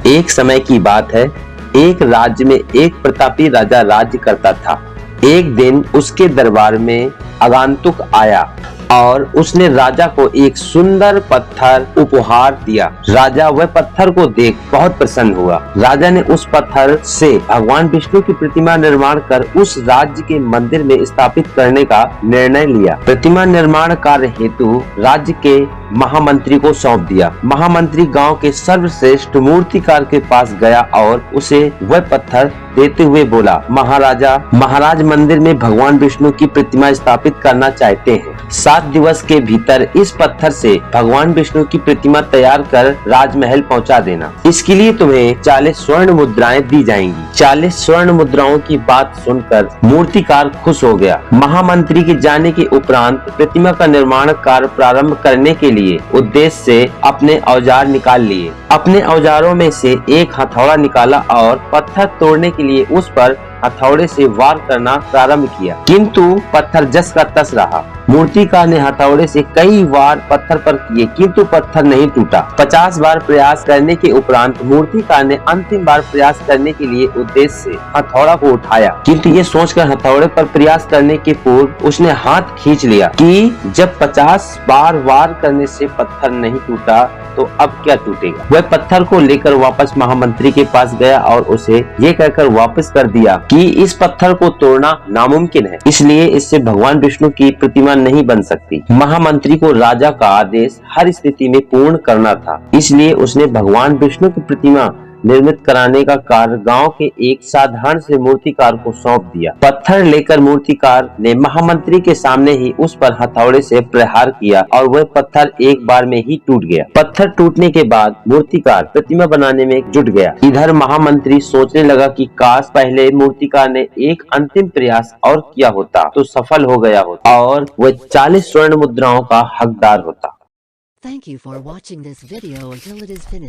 एक समय की बात है, एक राज्य में एक प्रतापी राजा राज्य करता था। एक दिन उसके दरबार में आगंतुक आया और उसने राजा को एक सुंदर पत्थर उपहार दिया। राजा वह पत्थर को देख बहुत प्रसन्न हुआ। राजा ने उस पत्थर से भगवान विष्णु की प्रतिमा निर्माण कर उस राज्य के मंदिर में स्थापित करने का निर्णय लिया। प्रतिमा निर्माण कार्य हेतु राज्य के महामंत्री को सौंप दिया। महामंत्री गांव के सर्वश्रेष्ठ मूर्तिकार के पास गया और उसे वह पत्थर देते हुए बोला, महाराज मंदिर में भगवान विष्णु की प्रतिमा स्थापित करना चाहते हैं। 7 दिवस के भीतर इस पत्थर से भगवान विष्णु की प्रतिमा तैयार कर राजमहल पहुंचा देना। इसके लिए तुम्हें 40 स्वर्ण मुद्राएं दी जाएंगी। 40 स्वर्ण मुद्राओं की बात सुनकर मूर्तिकार खुश हो गया। महामंत्री के जाने के उपरांत प्रतिमा का निर्माण कार्य प्रारंभ करने के लिए उद्देश्य से अपने औजार निकाल लिए। अपने औजारों में से एक हथौड़ा निकाला और पत्थर तोड़ने के लिए उस पर हथौड़े से वार करना प्रारंभ किया, किंतु पत्थर जस का तस रहा। मूर्तिकार ने हथौड़े से कई वार पत्थर पर किए, किंतु पत्थर नहीं टूटा। 50 बार प्रयास करने के उपरांत मूर्तिकार ने अंतिम बार प्रयास करने के लिए उद्देश्य से हथौड़ा को उठाया, किंतु ये सोचकर हथौड़े पर प्रयास करने के पूर्व उसने हाथ खींच लिया कि जब 50 बार वार करने से पत्थर नहीं टूटा तो अब क्या टूटेगा। वह पत्थर को लेकर वापस महामंत्री के पास गया और उसे ये कहकर वापस कर दिया कि इस पत्थर को तोड़ना नामुमकिन है, इसलिए इससे भगवान विष्णु की प्रतिमा नहीं बन सकती। महामंत्री को राजा का आदेश हर स्थिति में पूर्ण करना था, इसलिए उसने भगवान विष्णु की प्रतिमा निर्मित कराने का कार्य गांव के एक साधारण से मूर्तिकार को सौंप दिया। पत्थर लेकर मूर्तिकार ने महामंत्री के सामने ही उस पर हथौड़े से प्रहार किया और वह पत्थर एक बार में ही टूट गया। पत्थर टूटने के बाद मूर्तिकार प्रतिमा बनाने में जुट गया। इधर महामंत्री सोचने लगा कि काश पहले मूर्तिकार ने एक अंतिम प्रयास और किया होता तो सफल हो गया होता और वह 40 स्वर्ण मुद्राओं का हकदार होता। Thank you for watching this video until it is finished.